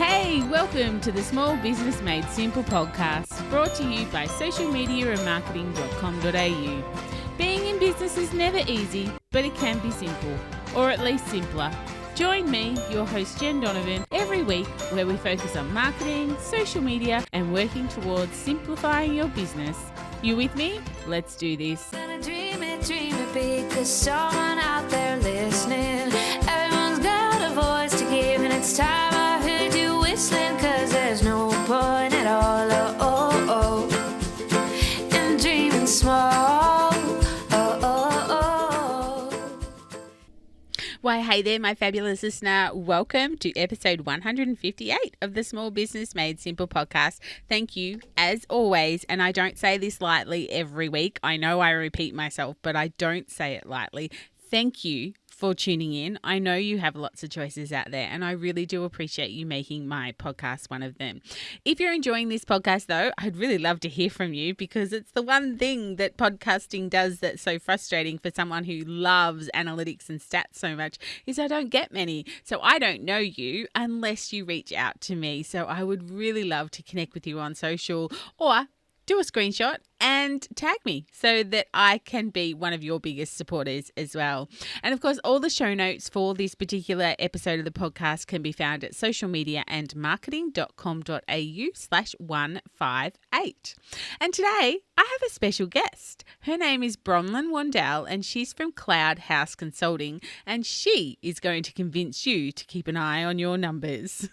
Hey, welcome to the Small Business Made Simple podcast, brought to you by socialmediaandmarketing.com.au. Being in business is never easy, but it can be simple, or at least simpler. Join me, your host Jen Donovan, every week where we focus on marketing, social media, and working towards simplifying your business. You with me? Let's do this. Dream it big, 'cause someone out there listening. Everyone's got a voice to give, and it's time I heard you whistling, 'cause there's no point at all, in dreaming small. Why, hey there, my fabulous listener. Welcome to episode 158 of the Small Business Made Simple podcast. Thank you, as always, and I don't say this lightly every week. I know I repeat myself, but I don't say it lightly. Thank you for tuning in. I know you have lots of choices out there, and I really do appreciate you making my podcast one of them. If you're enjoying this podcast, though, I'd really love to hear from you, because it's the one thing that podcasting does that's so frustrating for someone who loves analytics and stats so much is I don't get many. So I don't know you unless you reach out to me. So I would really love to connect with you on social, or do a screenshot and tag me so that I can be one of your biggest supporters as well. And of course, all the show notes for this particular episode of the podcast can be found at socialmediaandmarketing.com.au/158. And today I have a special guest. Her name is Bronwyn Wandell, and she's from Cloudhouse Consulting, and she is going to convince you to keep an eye on your numbers.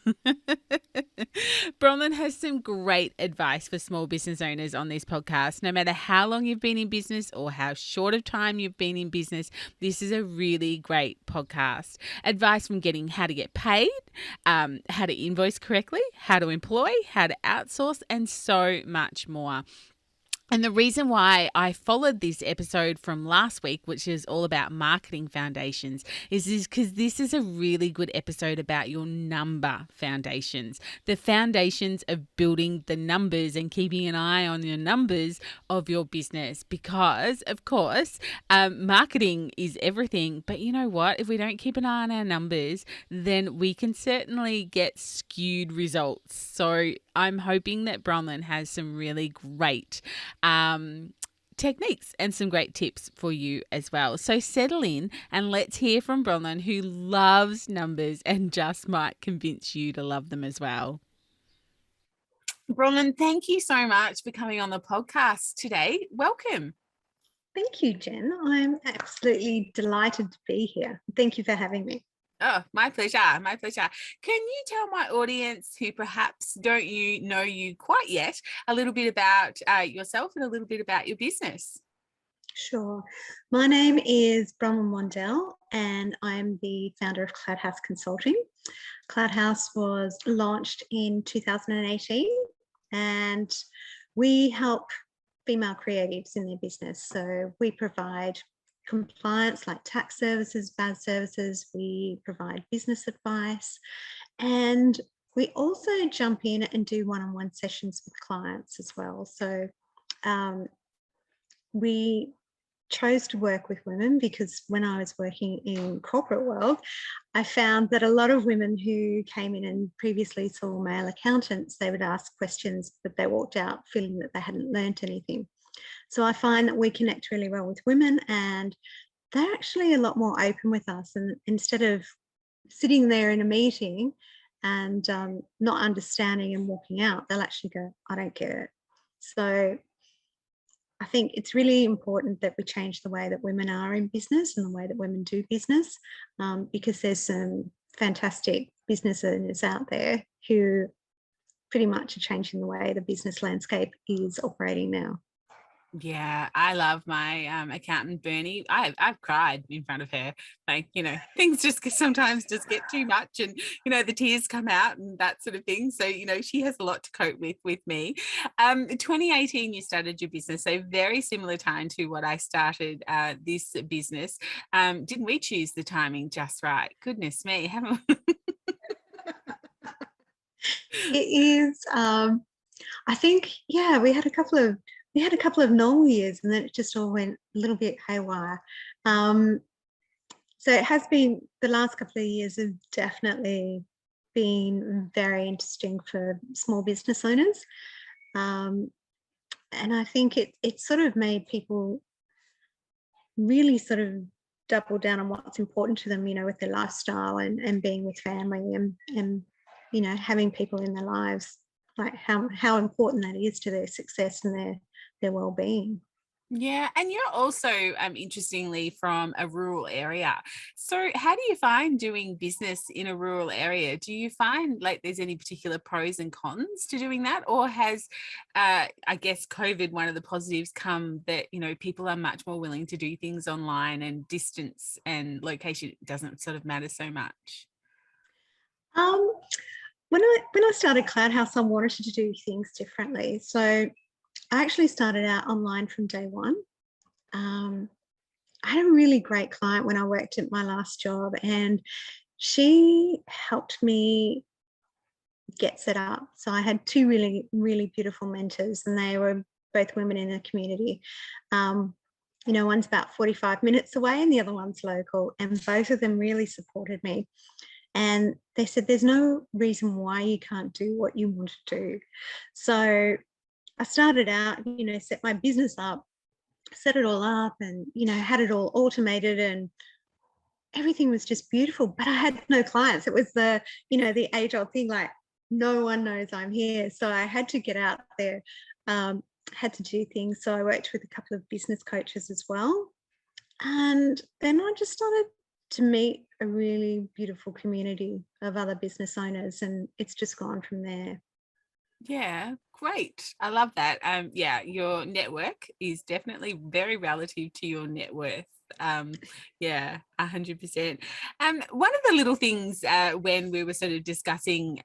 Bronwyn has some great advice for small business owners on this podcast. No matter how long you've been in business or how short of time you've been in business, this is a really great podcast. Advice from getting how to get paid, how to invoice correctly, how to employ, how to outsource, and so much more. And the reason why I followed this episode from last week, which is all about marketing foundations, is because this is a really good episode about your number foundations, the foundations of building the numbers and keeping an eye on your numbers of your business. Because, of course, marketing is everything. But you know what? If we don't keep an eye on our numbers, then we can certainly get skewed results. So I'm hoping that Bronwyn has some really great techniques and some great tips for you as well. So settle in and let's hear from Bronwyn, who loves numbers and just might convince you to love them as well. Bronwyn, thank you so much for coming on the podcast today. Welcome. Thank you, Jen. I'm absolutely delighted to be here. Thank you for having me. Oh, my pleasure. My pleasure. Can you tell my audience who perhaps don't know you quite yet a little bit about yourself and a little bit about your business? Sure. My name is Bronwyn Wandell, and I'm the founder of Cloudhouse Consulting. Cloudhouse was launched in 2018, and we help female creatives in their business. So we provide compliance like tax services, BAS services, we provide business advice, and we also jump in and do one-on-one sessions with clients as well. So we chose to work with women because when I was working in corporate world, I found that a lot of women who came in and previously saw male accountants, they would ask questions, but they walked out feeling that they hadn't learnt anything. So I find that we connect really well with women, and they're actually a lot more open with us. And instead of sitting there in a meeting and not understanding and walking out, they'll actually go, I don't get it. So I think it's really important that we change the way that women are in business and the way that women do business, because there's some fantastic business owners out there who pretty much are changing the way the business landscape is operating now. Yeah, I love my accountant Bernie. I've cried in front of her. Like, things sometimes just get too much, and the tears come out and that sort of thing. So she has a lot to cope with me. 2018 you started your business, so very similar time to what I started this business. Didn't we choose the timing just right? Goodness me, haven't we? It is. I think, yeah, we had a couple of normal years, and then it just all went a little bit haywire. So it has been, the last couple of years have definitely been very interesting for small business owners. And I think it sort of made people really sort of double down on what's important to them, with their lifestyle and being with family and having people in their lives, like how important that is to their success and their well-being. Yeah, and you're also, interestingly, from a rural area. So how do you find doing business in a rural area? Do you find like there's any particular pros and cons to doing that? Or has, I guess, COVID, one of the positives come that, people are much more willing to do things online and distance and location doesn't sort of matter so much? Um, when I started Cloudhouse, I wanted to do things differently. So I actually started out online from day one. I had a really great client when I worked at my last job, and she helped me get set up. So I had two really, really beautiful mentors, and they were both women in the community. One's about 45 minutes away and the other one's local, and both of them really supported me. And they said, there's no reason why you can't do what you want to do. So I started out, set my business up, set it all up, and, had it all automated, and everything was just beautiful, but I had no clients. It was the age old thing, like no one knows I'm here. So I had to get out there, had to do things. So I worked with a couple of business coaches as well. And then I just started to meet a really beautiful community of other business owners, and it's just gone from there. Yeah, great. I love that. Yeah, your network is definitely very relative to your net worth. Yeah, 100%. One of the little things when we were sort of discussing,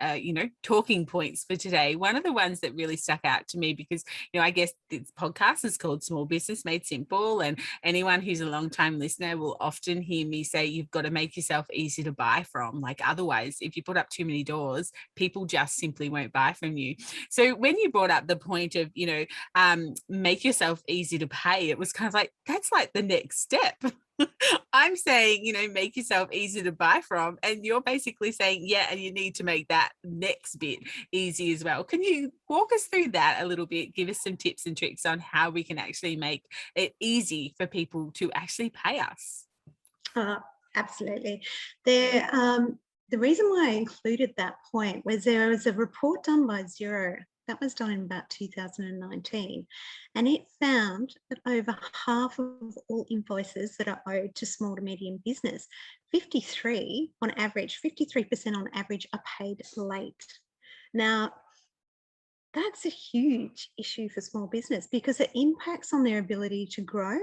talking points for today, one of the ones that really stuck out to me because, I guess this podcast is called Small Business Made Simple, and anyone who's a long time listener will often hear me say you've got to make yourself easy to buy from. Like otherwise, if you put up too many doors, people just simply won't buy from you. So when you brought up the point of, make yourself easy to pay, it was kind of like, that's like the next step. I'm saying, make yourself easy to buy from. And you're basically saying, yeah, and you need to make that next bit easy as well. Can you walk us through that a little bit? Give us some tips and tricks on how we can actually make it easy for people to actually pay us. Absolutely. The reason why I included that point was there was a report done by Xero that was done in about 2019, and it found that over half of all invoices that are owed to small to medium business, 53% on average are paid late. Now, that's a huge issue for small business because it impacts on their ability to grow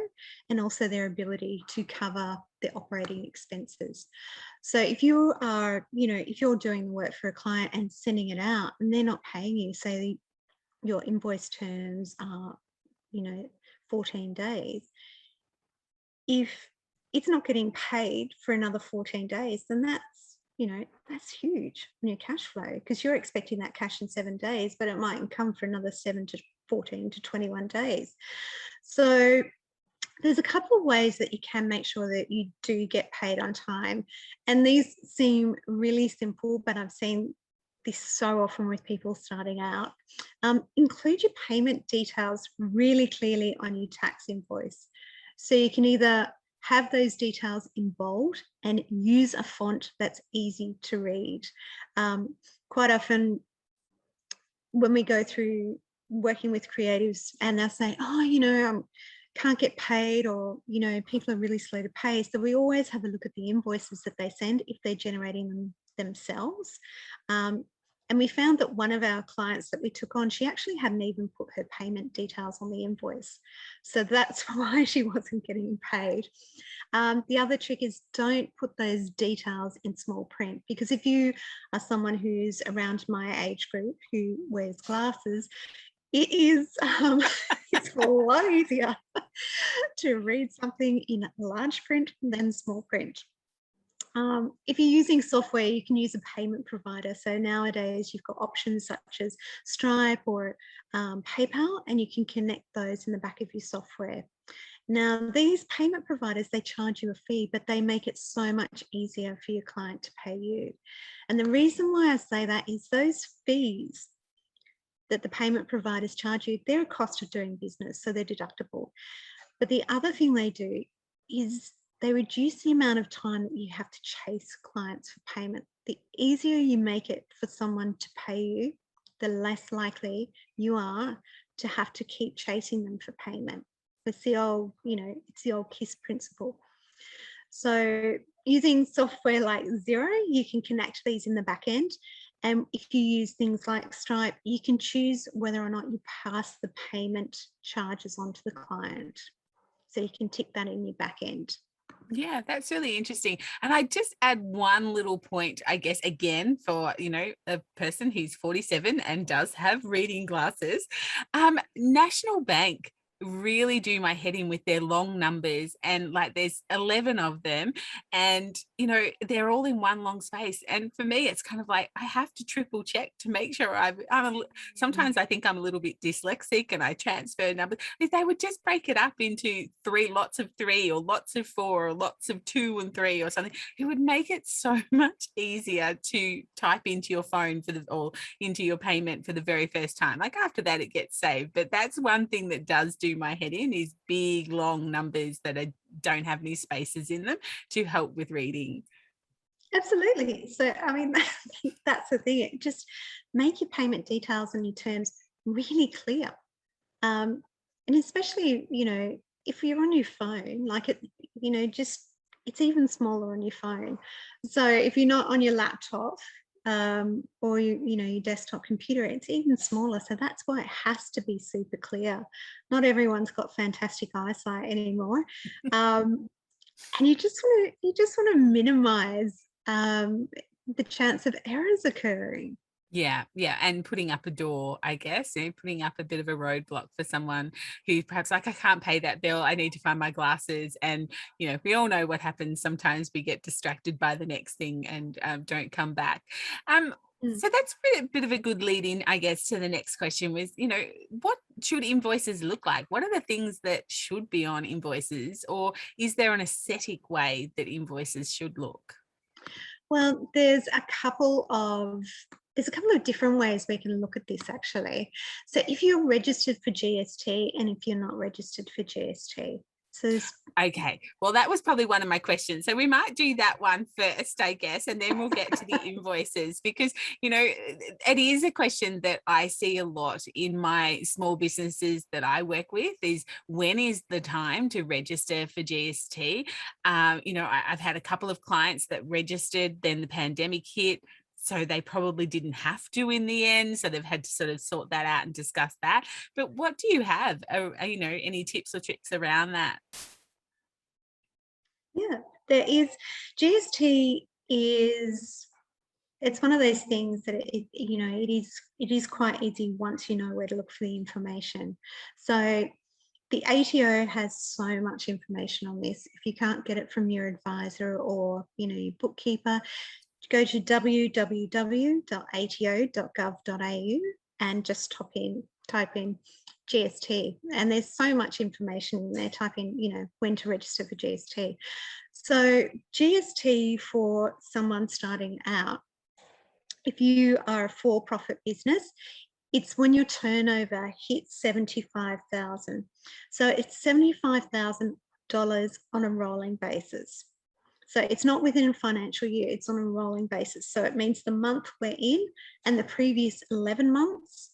and also their ability to cover their operating expenses. So if you are, if you're doing the work for a client and sending it out and they're not paying you, say your invoice terms are, 14 days, if it's not getting paid for another 14 days, then that's huge on your cash flow because you're expecting that cash in 7 days, but it mightn't come for another 7 to 14 to 21 days. So there's a couple of ways that you can make sure that you do get paid on time. And these seem really simple, but I've seen this so often with people starting out. Include your payment details really clearly on your tax invoice. So you can either have those details in bold and use a font that's easy to read. Quite often when we go through working with creatives and they'll say, I can't get paid, or, people are really slow to pay. So we always have a look at the invoices that they send if they're generating them themselves. And we found that one of our clients that we took on, she actually hadn't even put her payment details on the invoice. So that's why she wasn't getting paid. The other trick is don't put those details in small print, because if you are someone who's around my age group who wears glasses, it is it's a lot easier to read something in large print than small print. If you're using software, you can use a payment provider. So nowadays you've got options such as Stripe or PayPal, and you can connect those in the back of your software. Now, these payment providers, they charge you a fee, but they make it so much easier for your client to pay you. And the reason why I say that is those fees that the payment providers charge you, they're a cost of doing business, so they're deductible. But the other thing they do is they reduce the amount of time that you have to chase clients for payment. The easier you make it for someone to pay you, the less likely you are to have to keep chasing them for payment. It's the old, it's the old KISS principle. So using software like Xero, you can connect these in the back end. And if you use things like Stripe, you can choose whether or not you pass the payment charges on to the client. So you can tick that in your back end. Yeah, that's really interesting. And I just add one little point, I guess, again, for, a person who's 47 and does have reading glasses. National Bank really do my head in with their long numbers, and like there's 11 of them, and they're all in one long space, and for me it's kind of like I have to triple check to make sure sometimes I think I'm a little bit dyslexic and I transfer numbers. If they would just break it up into lots of 3 or lots of 4 or lots of 2 and 3 or something, it would make it so much easier to type into your phone or into your payment for the very first time. Like after that it gets saved, but that's one thing that does do my head in, is big long numbers that don't have any spaces in them to help with reading. Absolutely. So I mean, that's the thing. Just make your payment details and your terms really clear, and especially if you're on your phone, like it's even smaller on your phone. So if you're not on your laptop, or your desktop computer, it's even smaller. So that's why it has to be super clear. Not everyone's got fantastic eyesight anymore, and you just want to minimize the chance of errors occurring. Yeah, and putting up a door, I guess, putting up a bit of a roadblock for someone who perhaps like, I can't pay that bill, I need to find my glasses. And, we all know what happens. Sometimes we get distracted by the next thing and don't come back. So that's a bit of a good lead in, I guess, to the next question was, what should invoices look like? What are the things that should be on invoices, or is there an aesthetic way that invoices should look? Well, there's a couple of different ways we can look at this, actually. So if you're registered for GST and if you're not registered for GST. Okay, well, that was probably one of my questions. So we might do that one first, I guess, and then we'll get to the invoices, because, it is a question that I see a lot in my small businesses that I work with, is when is the time to register for GST? I've had a couple of clients that registered, then the pandemic hit, so they probably didn't have to in the end. So they've had to sort of sort that out and discuss that. But what do you have, any tips or tricks around that? Yeah, there is. GST it's one of those things that it is quite easy once you know where to look for the information. So the ATO has so much information on this. If you can't get it from your advisor or your bookkeeper, go to www.ato.gov.au and just type in GST, and there's so much information in there. Type in, when to register for GST. So GST for someone starting out, if you are a for-profit business, it's when your turnover hits 75,000. So it's $75,000 on a rolling basis. So it's not within a financial year, it's on a rolling basis. So it means the month we're in and the previous 11 months,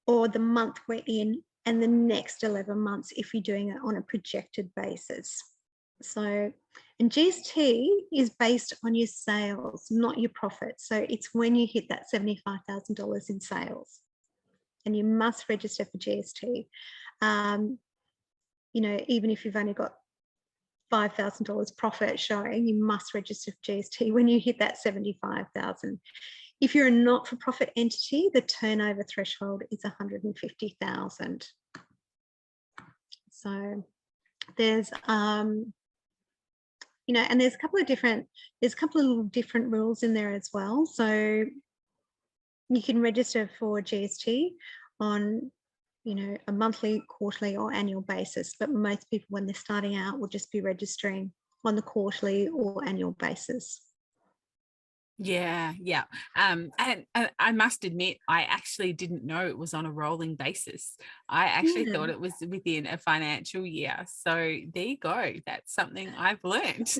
or the month we're in and the next 11 months if you're doing it on a projected basis. So, and GST is based on your sales, not your profit. So it's when you hit that $75,000 in sales, and you must register for GST. Even if you've only got $5,000 profit showing, you must register for GST when you hit that 75,000. If you're a not-for-profit entity, the turnover threshold is 150,000. So there's and there's a couple of little different rules in there as well. So you can register for GST on a monthly, quarterly or annual basis. But most people, when they're starting out, will just be registering on the quarterly or annual basis. Yeah. And I must admit, I actually didn't know it was on a rolling basis. I actually thought it was within a financial year. So there you go. That's something I've learned.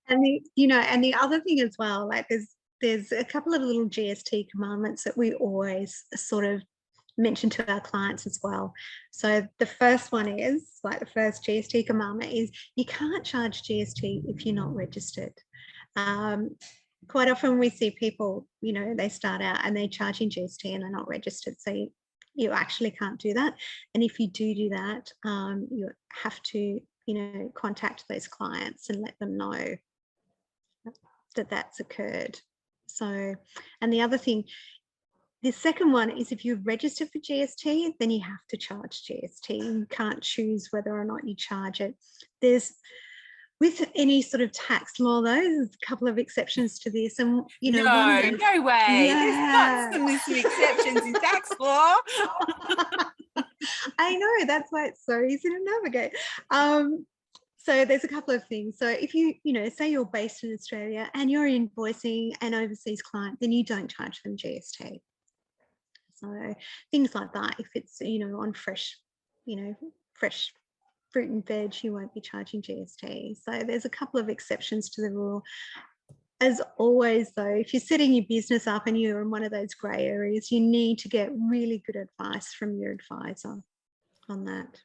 And the other thing as well, like there's a couple of little GST commandments that we always sort of mention to our clients as well. So the first one is, like the first GST commandment is, you can't charge GST if you're not registered. Quite often we see people, they start out and they're charging GST and they're not registered. So you actually can't do that. And if you do that, you have to, contact those clients and let them know that that's occurred. So, and the other thing, the second one is, if you register for GST, then you have to charge GST. You can't choose whether or not you charge it. With any sort of tax law, though, there's a couple of exceptions to this. And, no way. Yeah. There's lots of list of exceptions in tax law. I know, that's why it's so easy to navigate. So there's a couple of things. So if you, say you're based in Australia and you're invoicing an overseas client, then you don't charge them GST. So things like that, if it's, on fresh fruit and veg, you won't be charging GST. So there's a couple of exceptions to the rule. As always, though, if you're setting your business up and you're in one of those grey areas, you need to get really good advice from your advisor on that.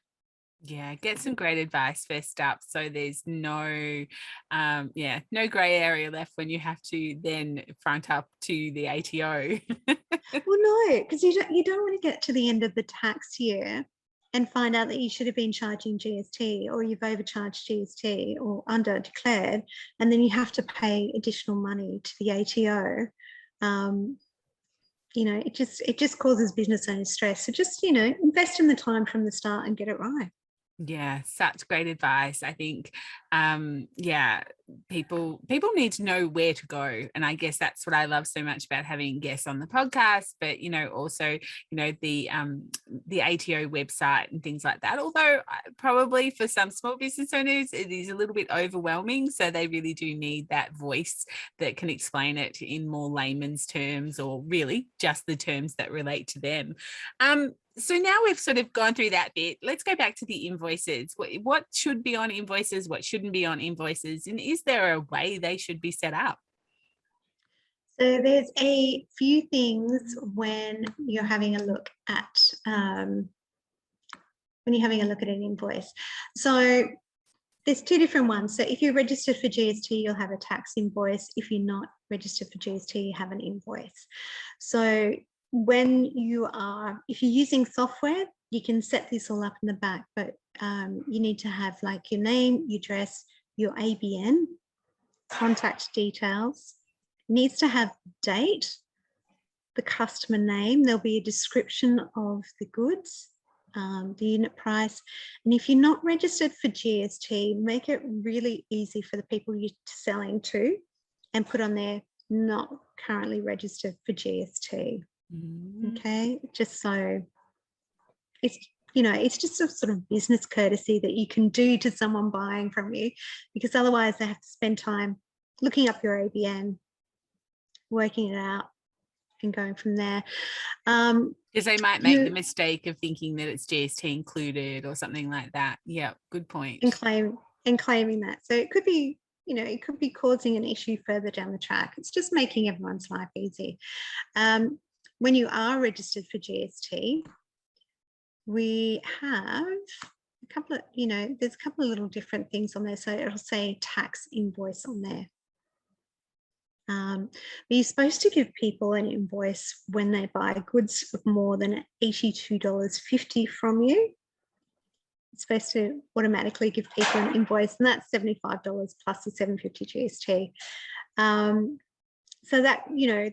Yeah, get some great advice first up, so there's no grey area left when you have to then front up to the ATO. Well, no, because you don't want to get to the end of the tax year and find out that you should have been charging GST, or you've overcharged GST or under declared, and then you have to pay additional money to the ATO. It just causes business owners stress. So just, invest in the time from the start and get it right. Yeah, such great advice. I think people need to know where to go, and I guess that's what I love so much about having guests on the podcast, but also the ATO website and things like that, although probably for some small business owners it is a little bit overwhelming, so they really do need that voice that can explain it in more layman's terms, or really just the terms that relate to them. So now we've sort of gone through that bit. Let's go back to the invoices. What should be on invoices? What shouldn't be on invoices? And is there a way they should be set up? So there's a few things when you're having a look at an invoice. So there's two different ones. So if you're registered for GST, you'll have a tax invoice. If you're not registered for GST, you have an invoice. So if you're using software, you can set this all up in the back, but you need to have like your name, your address, your ABN, contact details. It needs to have date, the customer name. There'll be a description of the goods, the unit price. And if you're not registered for GST, make it really easy for the people you're selling to and put on there, not currently registered for GST. Okay, just so it's just a sort of business courtesy that you can do to someone buying from you, because otherwise they have to spend time looking up your ABN, working it out and going from there. Because they might make the mistake of thinking that it's GST included or something like that. Yeah, good point. And claiming that. So it could be, it could be causing an issue further down the track. It's just making everyone's life easy. When you are registered for GST, we have a couple of, there's a couple of little different things on there. So it'll say tax invoice on there. But you're supposed to give people an invoice when they buy goods of more than $82.50 from you. It's supposed to automatically give people an invoice, and that's $75 plus the $7.50 GST. So that,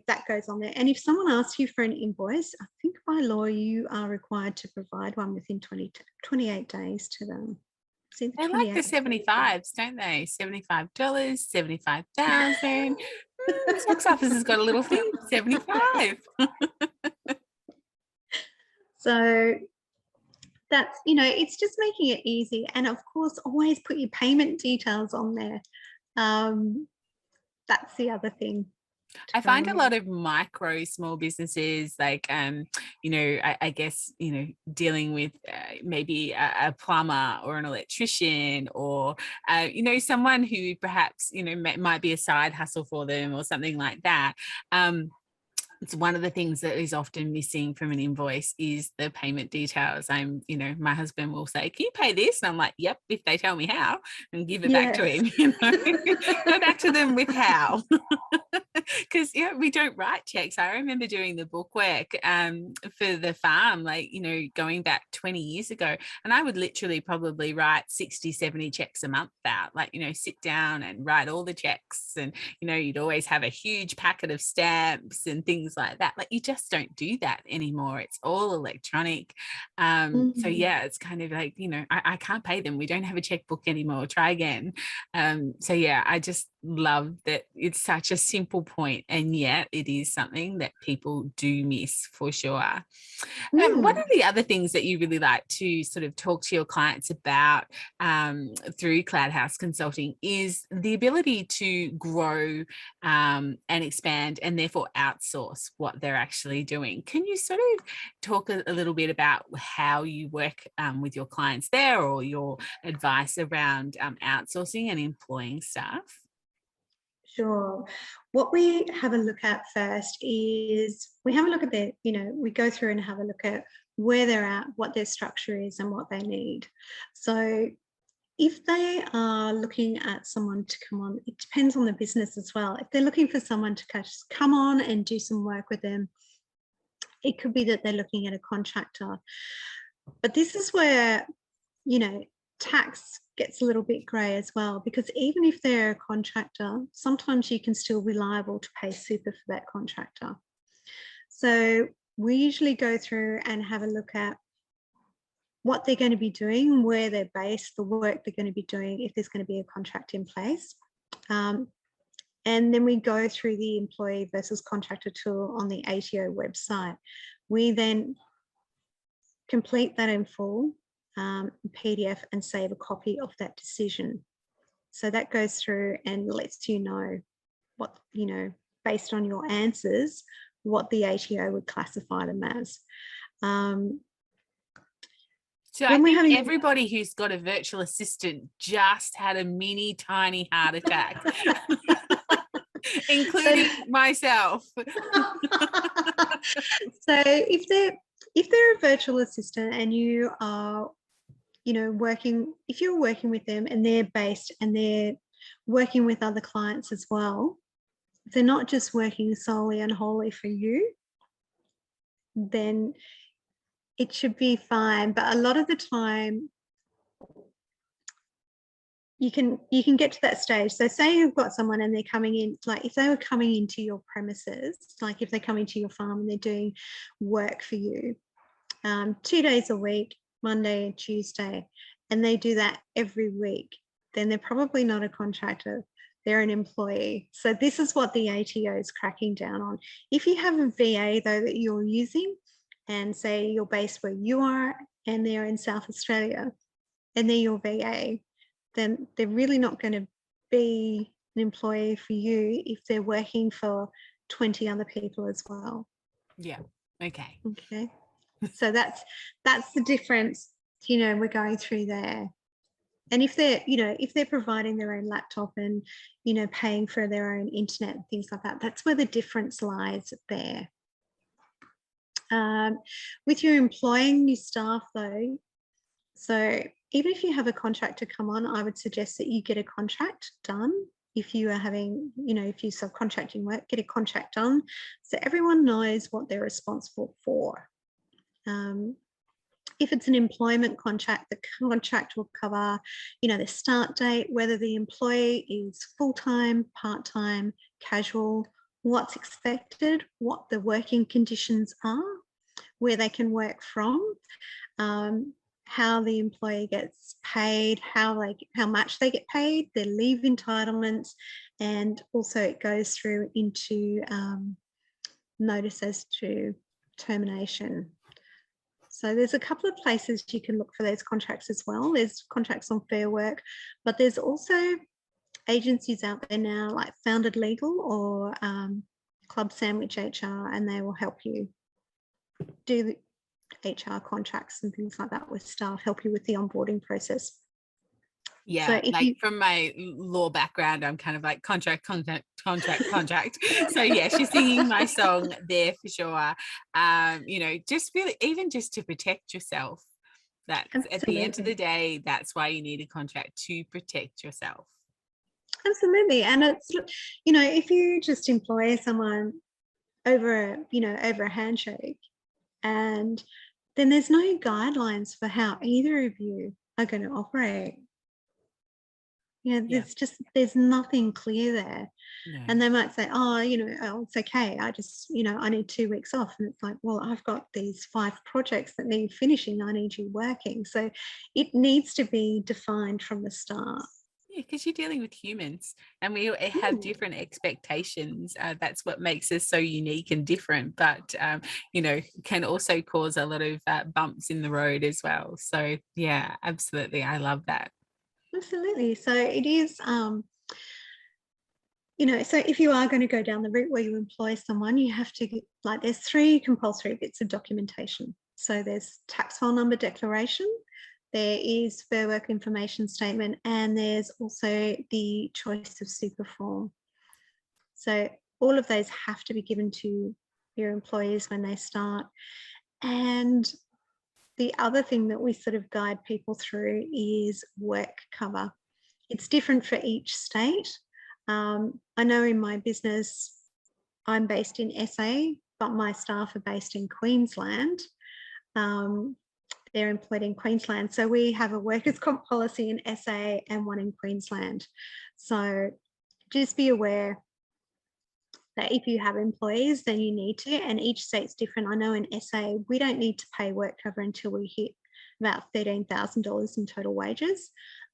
that goes on there. And if someone asks you for an invoice, I think by law you are required to provide one within 28 days to them. They like the 75s, don't they? $75, 75,000. Tax office has got a little thing, 75. So that's, it's just making it easy. And of course, always put your payment details on there. That's the other thing. I find a lot of micro small businesses, like, I guess, dealing with maybe a plumber or an electrician, or, someone who perhaps, might be a side hustle for them or something like that. It's one of the things that is often missing from an invoice is the payment details. My husband will say, "Can you pay this?" And I'm like, "Yep," if they tell me how, and give it back to him. Go back to them with how. Because we don't write checks. I remember doing the bookwork for the farm, going back 20 years ago, and I would literally probably write 60, 70 checks a month out, sit down and write all the checks, and you'd always have a huge packet of stamps and things like that. You just don't do that anymore. It's all electronic. So it's kind of like, I can't pay them, we don't have a checkbook anymore, try again. I just love that it's such a simple point, and yet it is something that people do miss for sure. One of the other things that you really like to sort of talk to your clients about through Cloudhouse Consulting is the ability to grow and expand, and therefore outsource what they're actually doing. Can you sort of talk a little bit about how you work with your clients there, or your advice around outsourcing and employing staff? Sure. What we have a look at first is we have a look at we go through and have a look at where they're at, what their structure is, and what they need. So if they are looking at someone to come on, it depends on the business as well. If they're looking for someone to just come on and do some work with them, it could be that they're looking at a contractor. But this is where, tax gets a little bit grey as well, because even if they're a contractor, sometimes you can still be liable to pay super for that contractor. So we usually go through and have a look at what they're going to be doing, where they're based, the work they're going to be doing, if there's going to be a contract in place. And then we go through the employee versus contractor tool on the ATO website. We then complete that in full PDF and save a copy of that decision. So that goes through and lets you know what, based on your answers, what the ATO would classify them as. So I think everybody who's got a virtual assistant just had a mini tiny heart attack, including myself. So if they're a virtual assistant and you are, if you're working with them and they're based and they're working with other clients as well, if they're not just working solely and wholly for you, then it should be fine. But a lot of the time you can get to that stage. So say you've got someone and they're coming in, like if they were coming into your premises, like if they're coming to your farm and they're doing work for you 2 days a week, Monday and Tuesday, and they do that every week, then they're probably not a contractor, they're an employee. So this is what the ATO is cracking down on. If you have a VA though that you're using, and say you're based where you are and they're in South Australia and they're your VA, then they're really not going to be an employee for you if they're working for 20 other people as well. Yeah. Okay. So that's the difference, we're going through there. And if they're providing their own laptop and, paying for their own internet and things like that, that's where the difference lies there. With your employing new staff though, so even if you have a contractor come on, I would suggest that you get a contract done. If you are having, if you're subcontracting work, get a contract done so everyone knows what they're responsible for. If it's an employment contract, the contract will cover, the start date, whether the employee is full-time, part-time, casual, what's expected, what the working conditions are, where they can work from, how the employee gets paid, how much they get paid, their leave entitlements, and also it goes through into notice as to termination. So there's a couple of places you can look for those contracts as well. There's contracts on Fair Work, but there's also agencies out there now like Founded Legal or Club Sandwich HR, and they will help you do the HR contracts and things like that with staff, help you with the onboarding process. Yeah, So like from my law background, I'm kind of like contract. So yes, you're singing my song there for sure. Just really, even just to protect yourself. That at the end of the day, that's why you need a contract, to protect yourself. Absolutely. And it's, if you just employ someone over a handshake, and then there's no guidelines for how either of you are going to operate. There's nothing clear there. No. And they might say, oh, it's okay. I just, I need 2 weeks off. And it's like, well, I've got these 5 projects that need finishing. I need you working. So it needs to be defined from the start. Yeah, because you're dealing with humans and we have different expectations. That's what makes us so unique and different, but, can also cause a lot of bumps in the road as well. So, yeah, absolutely. I love that. Absolutely. So it is, so if you are going to go down the route where you employ someone, you have to get, there's 3 compulsory bits of documentation. So there's tax file number declaration, there is Fair Work information statement, and there's also the choice of super form. So all of those have to be given to your employees when they start. And the other thing that we sort of guide people through is work cover. It's different for each state. I know in my business, I'm based in SA, but my staff are based in Queensland. They're employed in Queensland. So we have a workers' comp policy in SA and one in Queensland. So just be aware that if you have employees, then you need to, and each state's different. I know in SA, we don't need to pay work cover until we hit about $13,000 in total wages.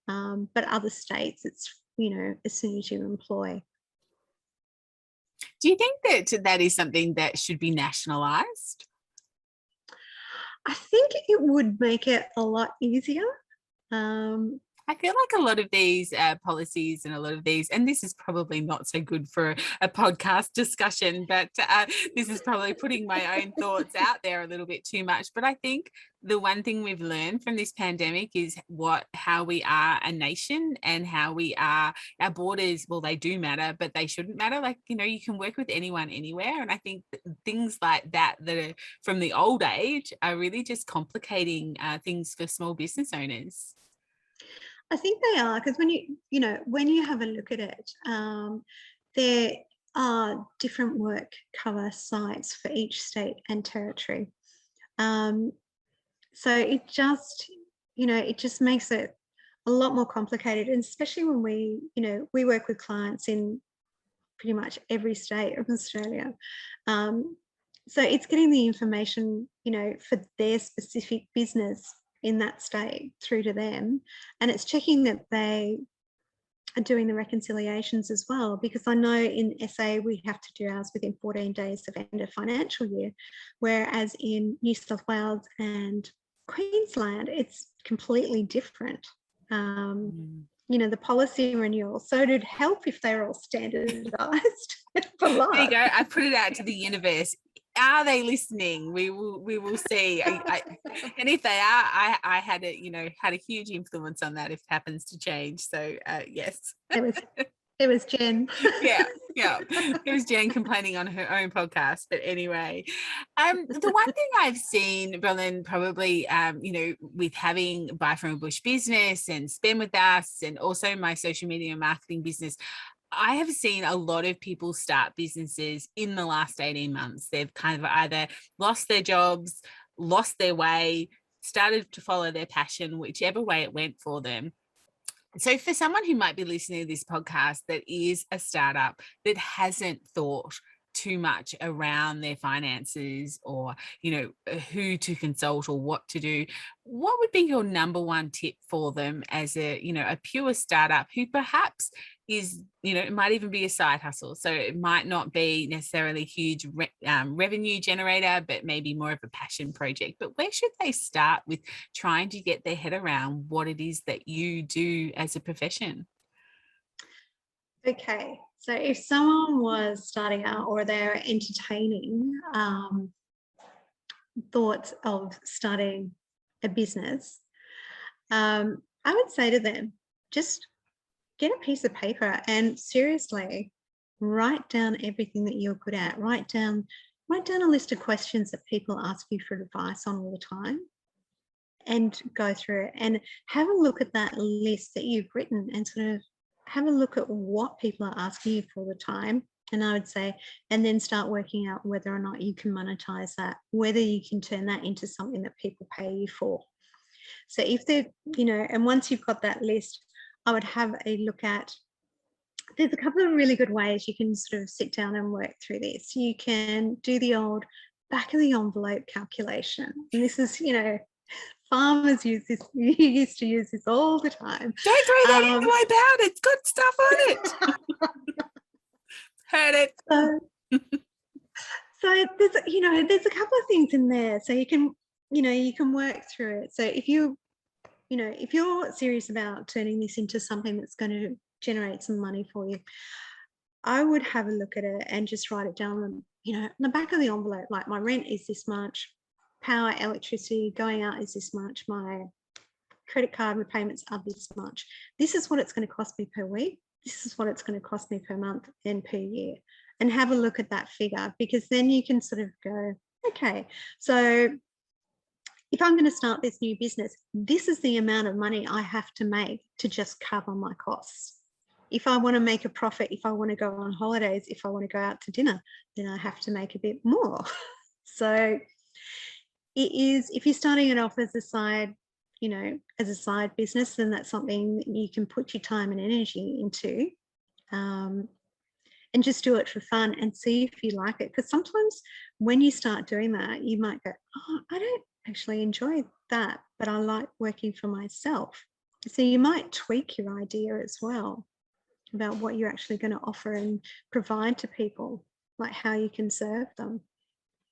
But other states, it's, as soon as you employ. Do you think that is something that should be nationalised? I think it would make it a lot easier. I feel like a lot of these policies and a lot of these, and this is probably not so good for a podcast discussion, but this is probably putting my own thoughts out there a little bit too much. But I think the one thing we've learned from this pandemic is how we are a nation and how we are, our borders, well, they do matter, but they shouldn't matter. Like, you can work with anyone anywhere. And I think things like that are from the old age are really just complicating things for small business owners. I think they are, because when you have a look at it, there are different work cover sites for each state and territory. So it just makes it a lot more complicated, and especially when we work with clients in pretty much every state of Australia. So it's getting the information, for their specific business in that state through to them, and it's checking that they are doing the reconciliations as well, because I know in SA we have to do ours within 14 days of end of financial year, whereas in New South Wales and Queensland it's completely different. The policy renewal, so it'd help if they're all standardized for life. There you go. I put it out to the universe. Are they listening? We will see. And if they are, I had a huge influence on that if it happens to change. So yes. It was Jen. yeah. It was Jen complaining on her own podcast. But anyway, the one thing I've seen, Berlin, probably, with having Buy From a Bush business and Spend With Us and also my social media and marketing business, I have seen a lot of people start businesses in the last 18 months. They've kind of either lost their jobs, lost their way, started to follow their passion, whichever way it went for them. So for someone who might be listening to this podcast that is a startup that hasn't thought too much around their finances or, who to consult or what to do, what would be your number one tip for them as a pure startup who perhaps is, it might even be a side hustle. So it might not be necessarily a huge revenue generator, but maybe more of a passion project. But where should they start with trying to get their head around what it is that you do as a profession? Okay, so if someone was starting out or they're entertaining thoughts of starting a business, I would say to them, just get a piece of paper and seriously write down everything that you're good at. Write down a list of questions that people ask you for advice on all the time, and go through it and have a look at that list that you've written and sort of have a look at what people are asking you for the time. And I would say, and then start working out whether or not you can monetize that, whether you can turn that into something that people pay you for. So if they're, and once you've got that list, I would have a look at, there's a couple of really good ways you can sort of sit down and work through this. You can do the old back of the envelope calculation. And this is, farmers use this, you used to use this all the time. Don't throw that into my bag. It's got stuff on it. Heard it. So there's a couple of things in there. So you can work through it. So if you're serious about turning this into something that's going to generate some money for you, I would have a look at it and just write it down, on the back of the envelope, like my rent is this much, power, electricity going out is this much, my credit card repayments are this much. This is what it's going to cost me per week. This is what it's going to cost me per month and per year. And have a look at that figure, because then you can sort of go, okay, so if I'm going to start this new business, this is the amount of money I have to make to just cover my costs. If I want to make a profit, if I want to go on holidays, if I want to go out to dinner, then I have to make a bit more. So it is, if you're starting it off as a side, as a side business, then that's something that you can put your time and energy into, and just do it for fun and see if you like it. Because sometimes when you start doing that, you might go, oh, I don't actually enjoy that, but I like working for myself. So you might tweak your idea as well about what you're actually going to offer and provide to people, like how you can serve them.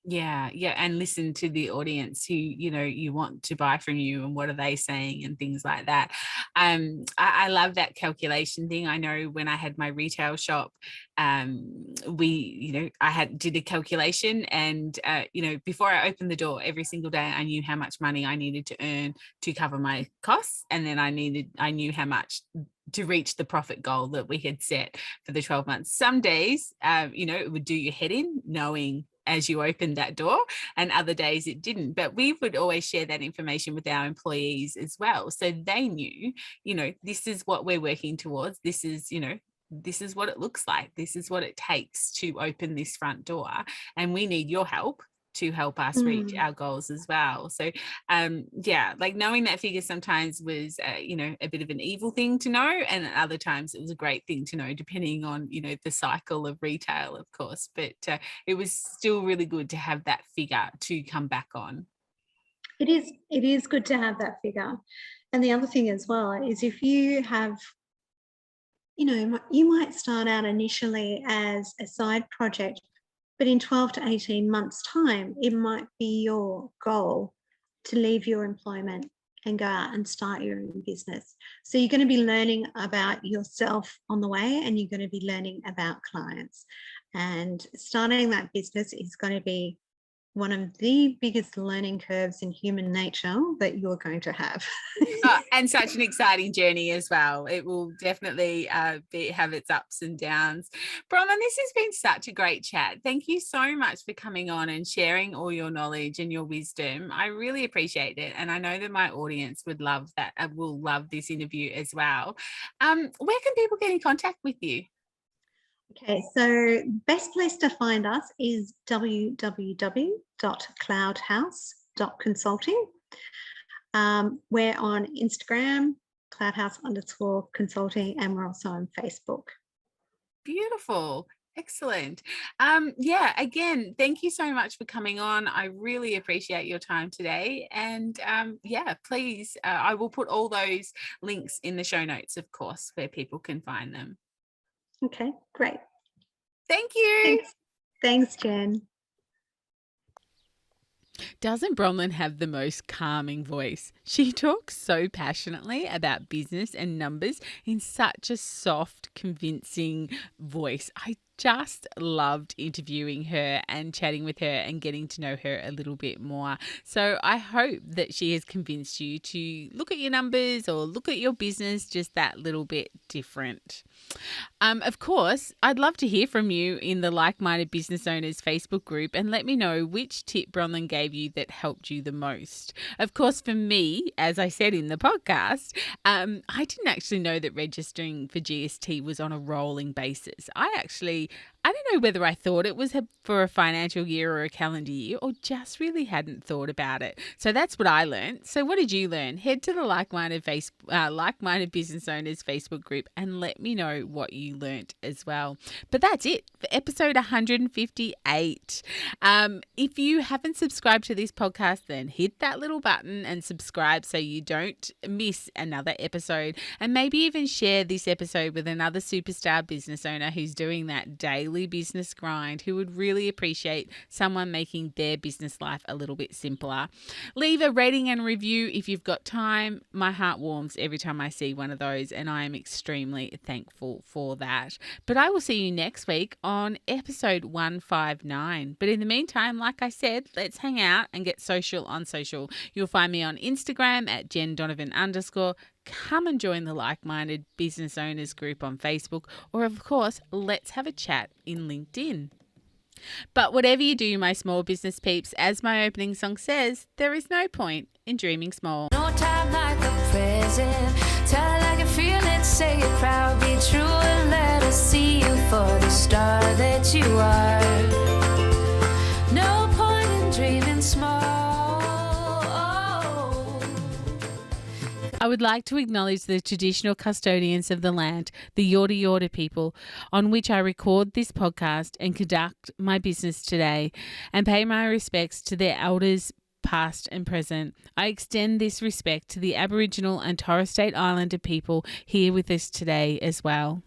Yeah, and listen to the audience who you want to buy from you, and what are they saying and things like that. I love that calculation thing. I know when I had my retail shop, we did a calculation, and before I opened the door every single day, I knew how much money I needed to earn to cover my costs, and then I knew how much to reach the profit goal that we had set for the 12 months. Some days, it would do your head in knowing as you opened that door, and other days it didn't. But we would always share that information with our employees as well, so they knew, this is what we're working towards. This is what it looks like. This is what it takes to open this front door, and we need your help to help us reach our goals as well. So like knowing that figure sometimes was a bit of an evil thing to know, and at other times it was a great thing to know, depending on the cycle of retail, of course. But it was still really good to have that figure to come back on. It is good to have that figure. And the other thing as well is, if you have, you might start out initially as a side project, but in 12 to 18 months' time, it might be your goal to leave your employment and go out and start your own business. So you're going to be learning about yourself on the way, and you're going to be learning about clients. And starting that business is going to be one of the biggest learning curves in human nature that you're going to have. And such an exciting journey as well. It will definitely have its ups and downs. Bronwyn, this has been such a great chat. Thank you so much for coming on and sharing all your knowledge and your wisdom. I really appreciate it. And I know that my audience would love that. Will love this interview as well. Where can people get in contact with you? Okay, so best place to find us is www.cloudhouse.consulting. We're on Instagram, Cloudhouse_consulting, and we're also on Facebook. Beautiful. Excellent. Again, thank you so much for coming on. I really appreciate your time today. And please, I will put all those links in the show notes, of course, where people can find them. Okay, great. Thank you. Thanks, Jen. Doesn't Bronwyn have the most calming voice? She talks so passionately about business and numbers in such a soft, convincing voice. I just loved interviewing her and chatting with her and getting to know her a little bit more. So I hope that she has convinced you to look at your numbers or look at your business just that little bit different. Of course, I'd love to hear from you in the Like-Minded Business Owners Facebook group and let me know which tip Bronwyn gave you that helped you the most. Of course, for me, as I said in the podcast, I didn't actually know that registering for GST was on a rolling basis. I don't know whether I thought it was for a financial year or a calendar year or just really hadn't thought about it. So that's what I learned. So what did you learn? Head to the Like-Minded Business Owners Facebook group and let me know what you learnt as well. But that's it for episode 158. If you haven't subscribed to this podcast, then hit that little button and subscribe so you don't miss another episode, and maybe even share this episode with another superstar business owner who's doing that daily business grind, who would really appreciate someone making their business life a little bit simpler. Leave a rating and review if you've got time. My heart warms every time I see one of those, and I am extremely thankful for that. But I will see you next week on episode 159. But in the meantime, like I said, let's hang out and get social on social. You'll find me on Instagram at @JenDonovan_. Come and join the Like-Minded Business Owners group on Facebook, or of course, let's have a chat in LinkedIn. But whatever you do, my small business peeps, as my opening song says, there is no point in dreaming small. No time like the present. Tell it like you feel it, say it proud, be true, and let us see you for the star that you are. No point in dreaming small. I would like to acknowledge the traditional custodians of the land, the Yorta Yorta people, on which I record this podcast and conduct my business today, and pay my respects to their elders, past and present. I extend this respect to the Aboriginal and Torres Strait Islander people here with us today as well.